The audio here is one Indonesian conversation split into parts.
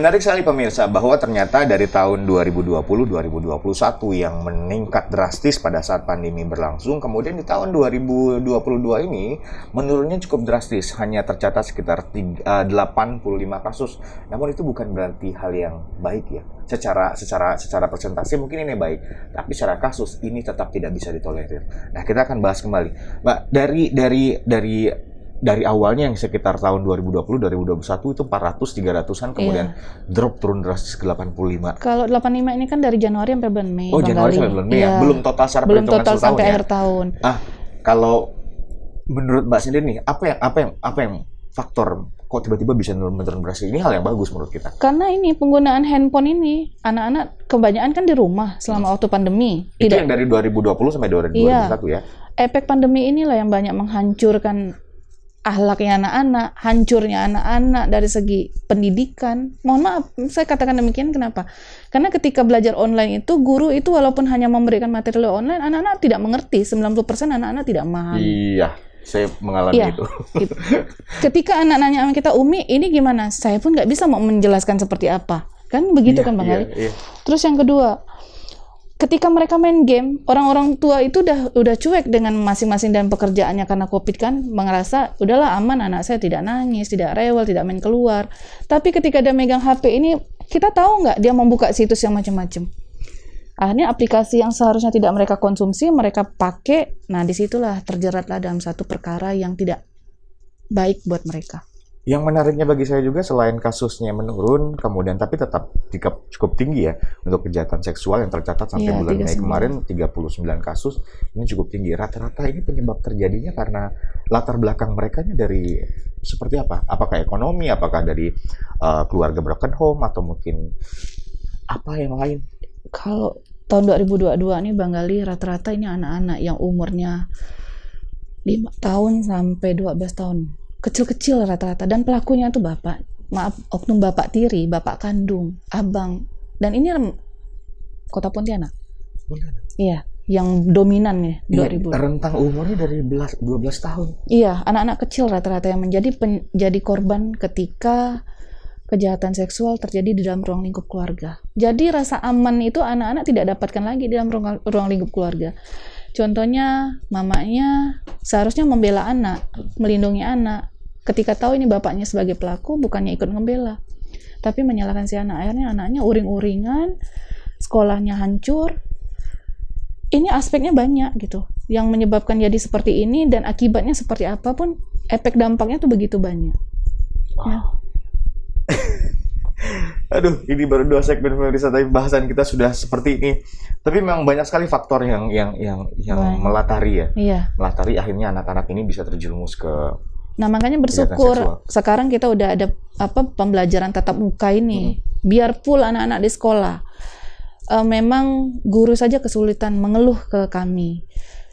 Menarik sekali pemirsa bahwa ternyata dari tahun 2020-2021 yang meningkat drastis pada saat pandemi berlangsung, kemudian di tahun 2022 ini menurunnya cukup drastis, hanya tercatat sekitar 85 kasus. Namun itu bukan berarti hal yang baik ya. Secara persentase mungkin ini baik, tapi secara kasus ini tetap tidak bisa ditolerir. Nah, kita akan bahas kembali, Mbak, dari awalnya yang sekitar tahun 2020-2021 itu 400-300-an, kemudian drop turun drastis ke 85. Kalau 85 ini kan dari Januari sampai bulan Mei. Oh, Januari sampai bulan Mei ya? Belum total secara belum perhitungan total sampai ya? akhir tahun. Kalau menurut Mbak sendiri nih, apa yang faktor kok tiba-tiba bisa menurun drastis? Ini hal yang bagus menurut kita. Karena ini penggunaan handphone ini, anak-anak kebanyakan kan di rumah selama waktu pandemi. Itu yang dari 2020 sampai 2021 ya? Efek pandemi inilah yang banyak menghancurkan akhlaknya anak-anak, hancurnya anak-anak dari segi pendidikan. Mohon maaf, saya katakan demikian kenapa? Karena ketika belajar online itu, guru itu walaupun hanya memberikan materi online, anak-anak tidak mengerti. 90% anak-anak tidak memahami. Iya, saya mengalami itu. Gitu. Ketika anak nanya sama kita, Umi, ini gimana? Saya pun nggak bisa mau menjelaskan seperti apa. Kan begitu kan Bang Ali? Terus yang kedua, ketika mereka main game, orang-orang tua itu udah cuek dengan masing-masing dan pekerjaannya karena COVID kan, merasa udahlah aman, anak saya tidak nangis, tidak rewel, tidak main keluar. Tapi ketika dia megang HP ini, kita tahu nggak dia membuka situs yang macam-macam. Akhirnya aplikasi yang seharusnya tidak mereka konsumsi, mereka pakai. Nah, disitulah terjeratlah dalam satu perkara yang tidak baik buat mereka. Yang menariknya bagi saya juga, selain kasusnya menurun, kemudian tapi tetap cukup tinggi ya untuk kejahatan seksual yang tercatat sampai bulan Mei kemarin 39 kasus, ini cukup tinggi. Rata-rata ini penyebab terjadinya karena latar belakang mereka dari seperti apa? Apakah ekonomi, apakah dari keluarga broken home, atau mungkin apa yang lain? Kalau tahun 2022 ini Bang Gali, rata-rata ini anak-anak yang umurnya 5 tahun sampai 12 tahun. Kecil-kecil rata-rata, dan pelakunya itu oknum bapak tiri, bapak kandung, abang, dan ini Kota Pontianak. Iya, yang dominan nih 2000. Rentang umurnya dari 12 tahun. Iya, anak-anak kecil rata-rata yang menjadi korban ketika kejahatan seksual terjadi di dalam ruang lingkup keluarga. Jadi rasa aman itu anak-anak tidak dapatkan lagi di dalam ruang lingkup keluarga. Contohnya, mamanya seharusnya membela anak, melindungi anak. Ketika tahu ini bapaknya sebagai pelaku, bukannya ikut membela, tapi menyalahkan si anak. Akhirnya anaknya uring-uringan, sekolahnya hancur. Ini aspeknya banyak gitu, yang menyebabkan jadi seperti ini, dan akibatnya seperti apapun, efek dampaknya tuh begitu banyak. Ya. Aduh, ini baru 2 segmen pemirsa, tapi bahasan kita sudah seperti ini. Tapi memang banyak sekali faktor yang melatari ya. Iya. Melatari akhirnya anak-anak ini bisa terjerumus ke. Nah, makanya bersyukur sekarang kita udah ada pembelajaran tatap muka ini. Biar full anak-anak di sekolah. Memang guru saja kesulitan mengeluh ke kami.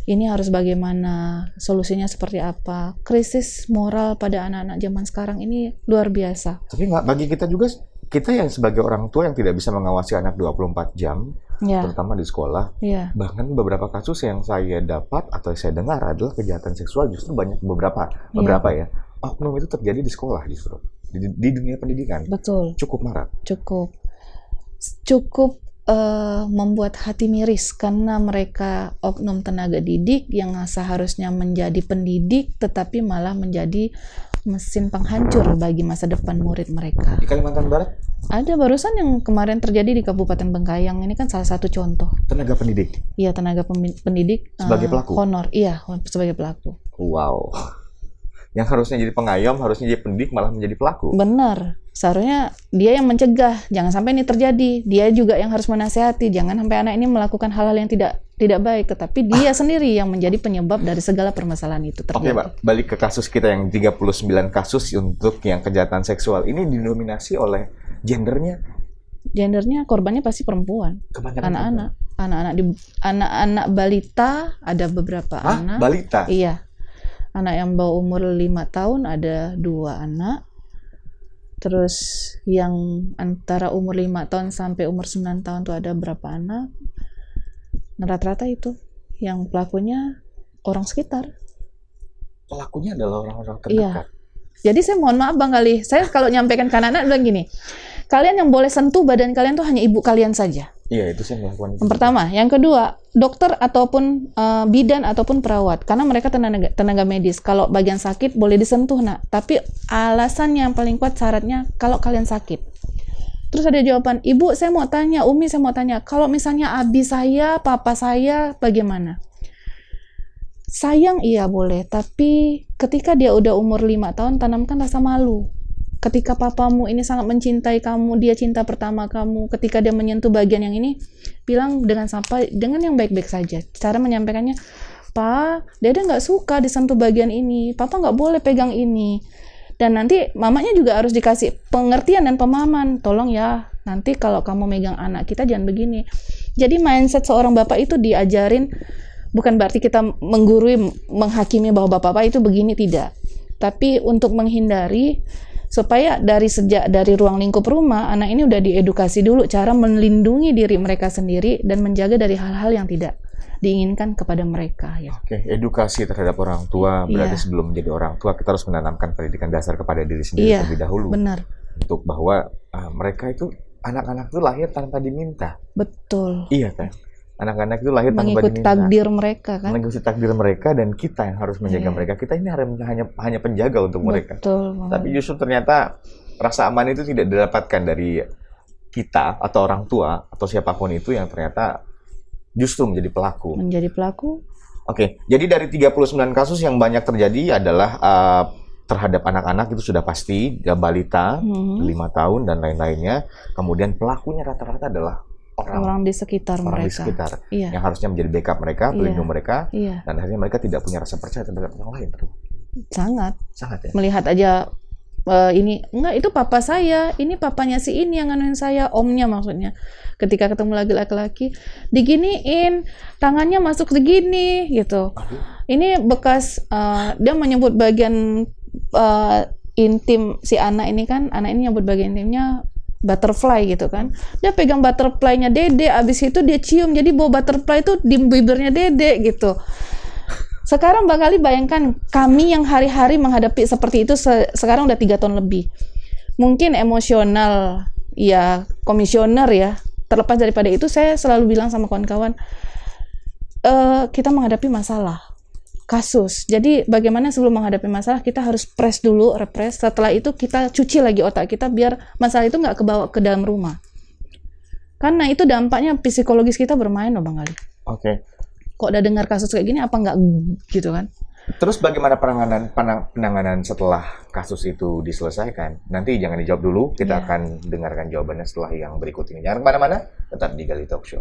Ini harus bagaimana, solusinya seperti apa. Krisis moral pada anak-anak zaman sekarang ini luar biasa. Tapi bagi kita juga, kita yang sebagai orang tua yang tidak bisa mengawasi anak 24 jam, terutama di sekolah, bahkan beberapa kasus yang saya dapat atau saya dengar adalah kejahatan seksual justru banyak beberapa ya. Oknum itu terjadi di sekolah justru, di dunia pendidikan. Betul. Cukup marak. Cukup membuat hati miris karena mereka oknum tenaga didik yang seharusnya menjadi pendidik tetapi malah menjadi mesin penghancur bagi masa depan murid mereka. Di Kalimantan Barat? Ada barusan yang kemarin terjadi di Kabupaten Bengkayang. Ini kan salah satu contoh. Tenaga pendidik? Iya, tenaga pendidik. Sebagai pelaku? Honor, iya, sebagai pelaku. Wow. Yang harusnya jadi pengayom, harusnya jadi pendidik, malah menjadi pelaku. Benar. Seharusnya dia yang mencegah, jangan sampai ini terjadi. Dia juga yang harus menasihati, jangan sampai anak ini melakukan hal-hal yang tidak baik, tetapi dia sendiri yang menjadi penyebab dari segala permasalahan itu terjadi. Oke, Mbak, balik ke kasus kita yang 39 kasus untuk yang kejahatan seksual. Ini didominasi oleh gendernya? Gendernya korbannya pasti perempuan. Kebanyakan anak-anak balita, ada beberapa anak. Balita? Iya. Anak yang bawah umur 5 tahun ada 2 anak. Terus yang antara umur 5 tahun sampai umur 9 tahun tuh ada berapa anak. Nah, rata-rata itu yang pelakunya orang sekitar. Pelakunya adalah orang-orang terdekat. Iya. Jadi saya mohon maaf Bang Gali, saya kalau nyampaikan ke anak-anak bilang gini, Kalian yang boleh sentuh badan kalian tuh hanya ibu kalian saja. Iya, itu saya melakukan itu. Yang pertama, yang kedua, dokter ataupun bidan ataupun perawat, karena mereka tenaga medis. Kalau bagian sakit boleh disentuh, nak. Tapi alasan yang paling kuat syaratnya kalau kalian sakit. Terus ada jawaban, ibu saya mau tanya, Umi saya mau tanya, kalau misalnya abi saya, papa saya, bagaimana? Sayang iya boleh, tapi ketika dia udah umur 5 tahun, tanamkan rasa malu. Ketika papamu ini sangat mencintai kamu, dia cinta pertama kamu, ketika dia menyentuh bagian yang ini, bilang dengan yang baik-baik saja. Cara menyampaikannya, Pa, Dede nggak suka disentuh bagian ini, Papa nggak boleh pegang ini. Dan nanti mamanya juga harus dikasih pengertian dan pemahaman. Tolong ya, nanti kalau kamu megang anak kita jangan begini. Jadi mindset seorang bapak itu diajarin, bukan berarti kita menggurui, menghakimi bahwa bapak-bapak itu begini, tidak. Tapi untuk menghindari, supaya dari ruang lingkup rumah, anak ini udah diedukasi dulu cara melindungi diri mereka sendiri dan menjaga dari hal-hal yang tidak diinginkan kepada mereka. Ya. Oke, edukasi terhadap orang tua, berarti Iya. sebelum menjadi orang tua, kita harus menanamkan pendidikan dasar kepada diri sendiri Iya, terlebih dahulu. benar. Untuk bahwa mereka itu, anak-anak itu lahir tanpa diminta. Betul. Iya kan? Anak-anak itu lahir tanpa Mengikuti diminta. takdir mereka kan. Mengikuti takdir mereka, dan kita yang harus menjaga Iya. mereka. Kita ini hanya penjaga untuk mereka. Betul banget. Tapi justru ternyata rasa aman itu tidak didapatkan dari kita atau orang tua atau siapapun itu, yang ternyata justru menjadi pelaku. Menjadi pelaku. Oke, jadi dari 39 kasus yang banyak terjadi adalah terhadap anak-anak, itu sudah pasti, balita, 5 tahun dan lain-lainnya. Kemudian pelakunya rata-rata adalah Orang di sekitar orang di mereka. sekitar, Iya. yang harusnya menjadi backup mereka, pelindung mereka, Iya. dan akhirnya mereka tidak punya rasa percaya terhadap yang lain. Sangat. Sangat ya. Melihat aja ini enggak, itu papa saya, ini papanya si ini yang nganuin saya, omnya maksudnya. Ketika ketemu lagi laki-laki, diginiin, tangannya masuk segini gitu. Ini bekas dia menyebut bagian intim si anak ini kan, anak ini nyebut bagian intimnya butterfly gitu kan. Dia pegang butterfly-nya Dede, abis itu dia cium, jadi bau butterfly itu di bibirnya Dede gitu. Sekarang Bang Ali bayangkan, kami yang hari-hari menghadapi seperti itu sekarang udah 3 tahun lebih. Mungkin emosional, ya komisioner ya. Terlepas daripada itu, saya selalu bilang sama kawan-kawan, kita menghadapi masalah, kasus. Jadi bagaimana sebelum menghadapi masalah, kita harus press dulu, repress. Setelah itu kita cuci lagi otak kita, biar masalah itu nggak kebawa ke dalam rumah. Karena itu dampaknya psikologis kita bermain loh Bang Ali. Oke. Kok udah dengar kasus kayak gini, apa nggak gitu kan? Terus bagaimana penanganan setelah kasus itu diselesaikan? Nanti jangan dijawab dulu, kita akan dengarkan jawabannya setelah yang berikut ini. Jangan kemana-mana, tetap di Gali Talk Show.